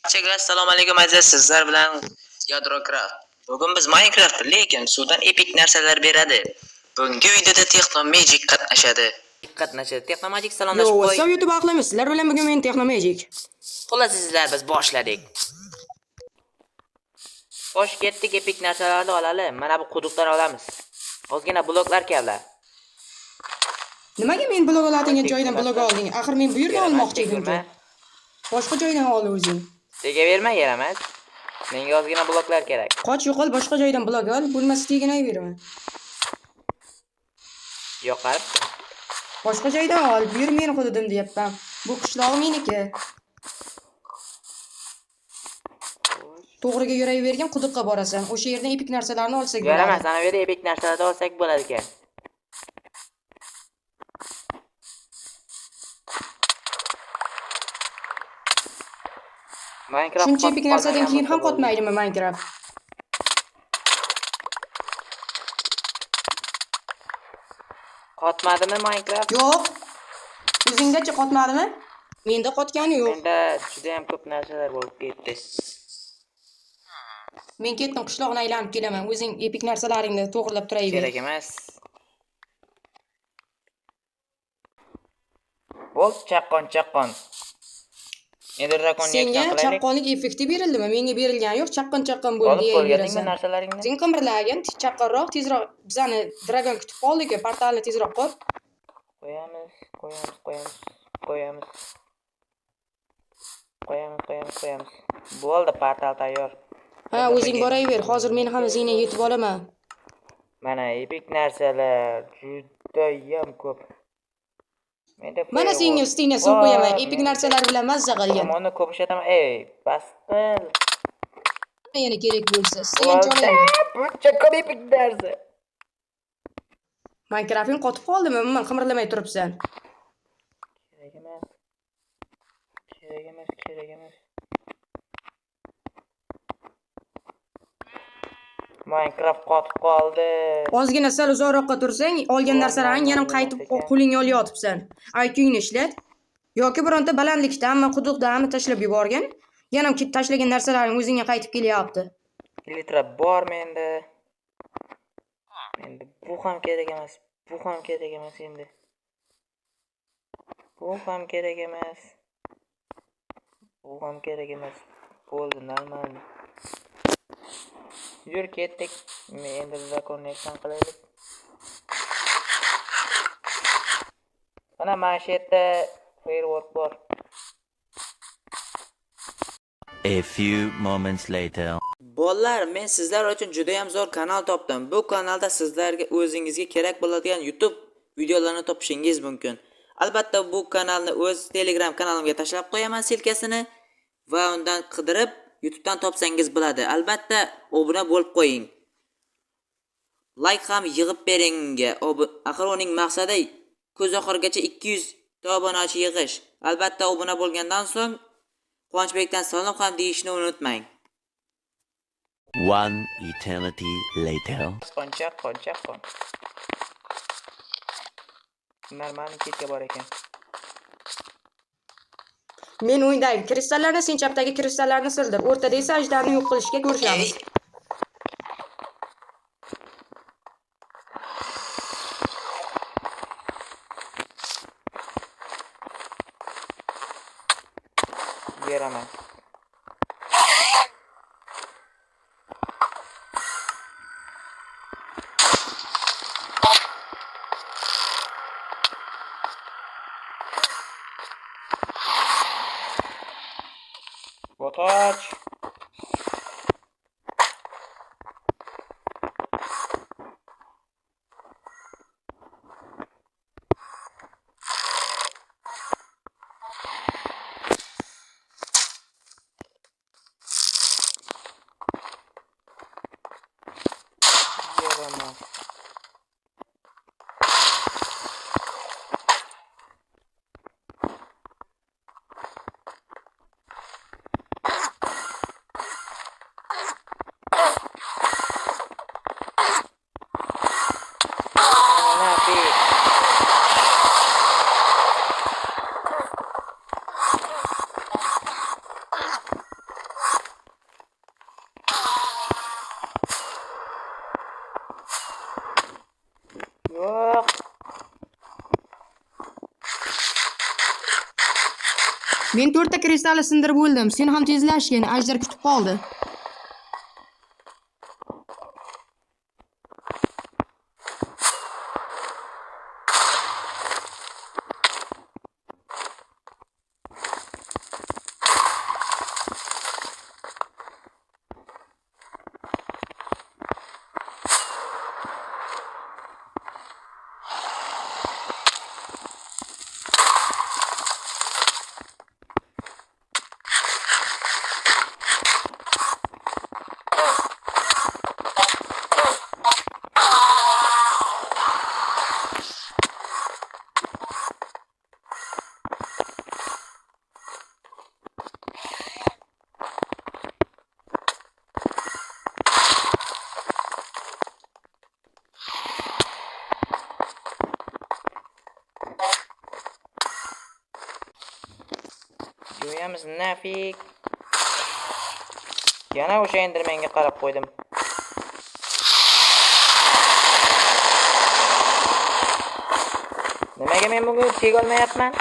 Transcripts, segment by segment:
Barchaga assalomu alaykum aziz, sizlar bilan Yadrocraft. Bugun biz Minecraft lekin suvdan epik narsalar beradi. Bugungi videoda Technomagic qatnashadi. Technomagic salomlashib qo'y. What's up YouTube ahli, sizlar bilan bugun men Technomagic. Xullas sizlar biz boshladik. Xo'sh, ketdik, epik narsalarni olali. Mana bu quduqdan olamiz. Ozgina bloklar keladi. Nimaga men blok oladigan joydan blok olding? Axir men bu yerdan olmoqchi edim-ku. Boshqa joydan ol o'zing. Tegaverma, yaramas. Menga ozgina bloklar kerak. Qoch yo'qol, boshqa joydan blok ol, bo'lmasa teginayverma. Yo'qar. Boshqa joydan ol, bu yer men hududim deyapman. Bu qishloq meniki. To'g'riga yuravergan quduqqa borasan. O'sha yerdan epik narsalarni olsak bo'ladi. Yaramas, ana bu yerda epik narsalarni olsak bo'ladi ekan. Minecraft Shuncha epik narsadan keyin ham qotmaydimi Minecraft? Qotmadimi Minecraft? Yo'q. O'zingdachi qotmadimi? Menda qotgani yo'q. Menda juda ham ko'p narsalar bo'lib ketdi. Men ketdim, qishloqni aylanib kelaman. O'zing epik narsalaringni to'g'rilab turaver. Kerak emas. Bo'l, chaqqon. Endi drakonni Senga chaqqonlik effekti berildimi? Menga berilgani yo'q. Chaqqon bo'ldi deyapsan. Narsalaringni. Sen qimirlagin, chaqqonroq, tezroq bizani dragon kutib qoldik-ku, portalni tezroq qur. Qo'yamiz. Bo'ldi, portal tayyor. Ha, o'zing boraver. Hozir men ham izingga yetib olaman. Mana epik narsalar juda ham ko'p. Mana senga ustingga suv qo'yaman. Epik narsalar bilan mazza qilgin. Mana ko'p ishlataman. Bas qil. Yana kerak bo'lsa, istagancha olaman. Buncha ko'p epik narsa. Minecraft'ing qotib qoldimi? Umuman qimirlamay turibsan. Kerak emas. Minecraft qotib qoldi. Ozgina sal uzoqroqqa tursang, olgan narsalaring yana qaytib qo'lingga olyapsan. IQ'ni ishlat. Yoki bironta balandlikdanmi, quduqdanmi tashlab yuborgin. Yana tashlagan narsalaring o'zingga qaytib kelyapti. Litra bor menda. Endi bu ham kerak emas. Endi. Bu ham kerak emas. Bo'ldi, normal. Yur, ketdik. Men endi zakonneksiyon qilaylik. Mana yerda firework bor. A few moments later. Bolalar, men sizlar uchun juda ham zo'r kanal topdim. Bu kanalda sizlarga o'zingizga kerak bo'ladigan YouTube videolarini topishingiz mumkin. Albatta bu kanalni o'z Telegram kanalimga tashlab qo'yaman silkasini va undan qidirib YouTubedan topsangiz bo'ladi. Albatta obuna bo'lib qo'ying. Like ham yig'ib bering unga. Axir uning maqsadi ko'z oxirigacha 200 ta obunachi yig'ish. Albatta obuna bo'lgandan so'ng Quvonchbekdan salom ham deyishni unutmang. One eternity later. Qoncha. Normal ketga bor ekan. Men o'yindagi kristallarni, sen chapdagi kristallarni sildir. O'rtada esa ajdarni yo'q qilishga ko'rishamiz. Beraman. Botoch. Men 4 ta kristalni sindirib o'ldim. Sen ham tezlashgin. Ajdar kutib qoldi. Jo'yamiz nafik. Yana o'sha endermenga qarab qo'ydim. Nimaga men bugun tega olmayapman?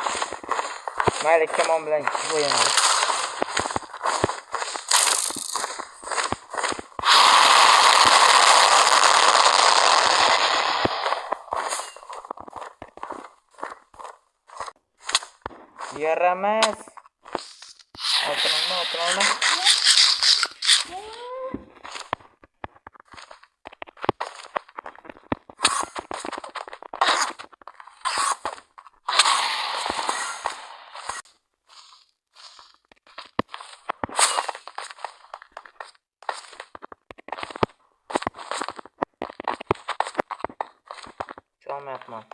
Mayli, kamon bilan qo'yaman. Yaramas. Olma. Olmayapman.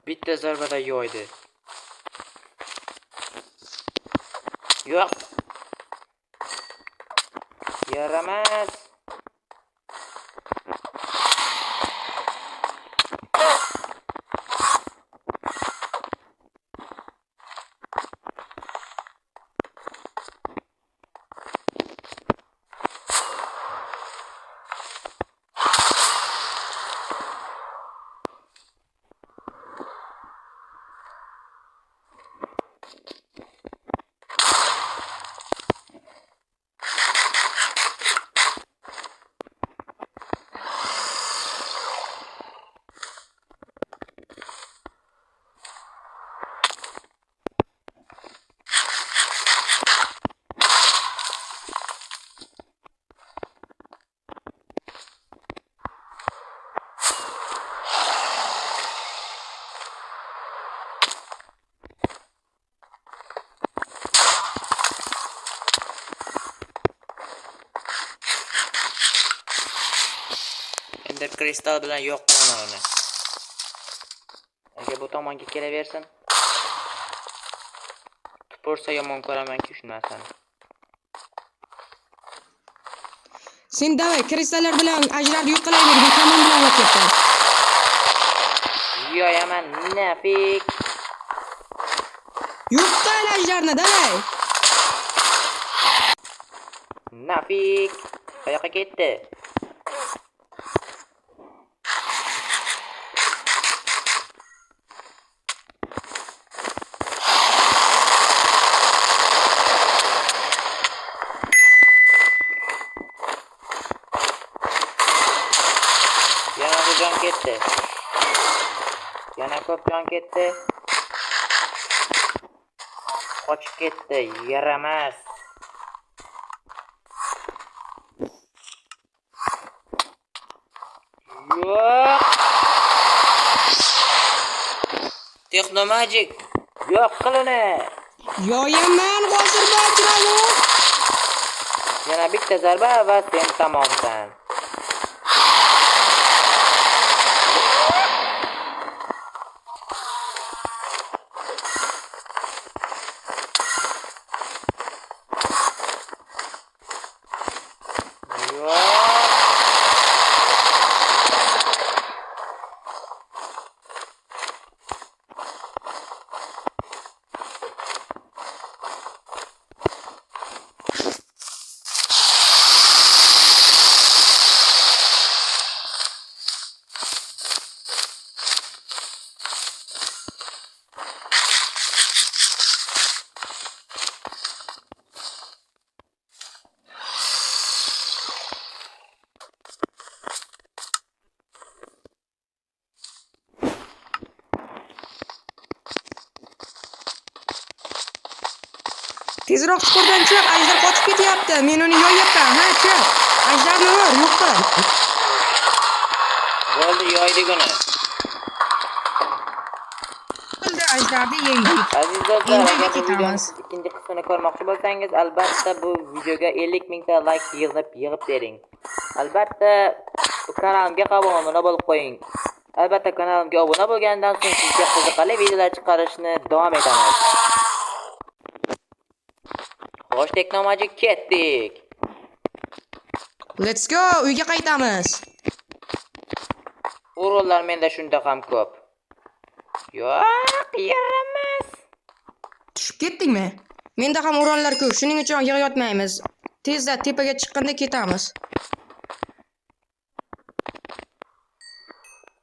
Bitta zarbada yo'ydi. Yo'q. Yaramas. Ender kristal bilan yo'q qilaman uni. Agar bu tomonga kelaversin, tupursa yomon ko'ramanki shu narsani. Sen davay kristallar bilan ajdarni yo'q qilayver. Men kamon bilan olib ketdim. Yo'yaman nafik. Yo'q qil ajdarni davay. Nafik. Qayoqqa ketdi? Yana ko'p jon ketdi. Qochib ketdi, yaramas. Yo'q. Texnomagic. Yo'q qilini. Yo'yaman hozir bajrani. Yana bitta zarba va sen tamomsan. Tezroq chuqurdan chiq, ajdar qochib ketyapti. Men uni yoyapman. Ha, chiq. Ajdarni ur, yo'q qil. Bo'ldi, yoydik uni. Bo'ldi, ajdarni yengdik. Aziz do'stlar, Endi agar bu ketamiz. videoning ikkinchi qismini ko'rmoqchi bo'lsangiz, albatta bu videoga 50 mingta like yig'ib bering. Albatta bu kanalimga obuna bo'lib qo'ying. Albatta kanalimga obuna bo'lgandan so'ng sizga qiziqarli videolar chiqarishni davom etamiz. Xo'sh, Teknomaji ketdik. Let's go, uyga qaytamiz. O'rinlar menda shunda ham ko'p. Yo'q, yaramas. Tushib ketdingmi? Menda ham o'ronlar ko'p, shuning uchun yig'yotmaymiz. Tezda tepaga chiqqanda ketamiz.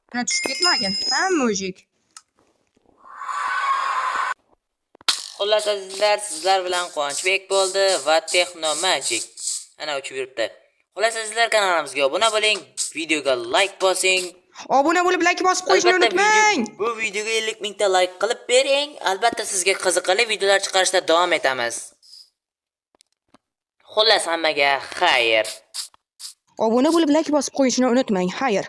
Mana tushib ketmagin. Ha, mujik. Xullas azizlar, sizlar bilan Quvonchbek bo'ldi va Technomagic. Ana uchib yuribdi. Xullas azizlar, kanalimizga obuna bo'ling, videoga like bosing. Obuna bo'lib like bosib qo'yishni unutmang. Bu videoga 50 mingta like qilib bering. Albatta sizga qiziqarli videolar chiqarishda davom etamiz. Xullas hammaga xayr. Obuna bo'lib like bosib qo'yishni unutmang. Xayr.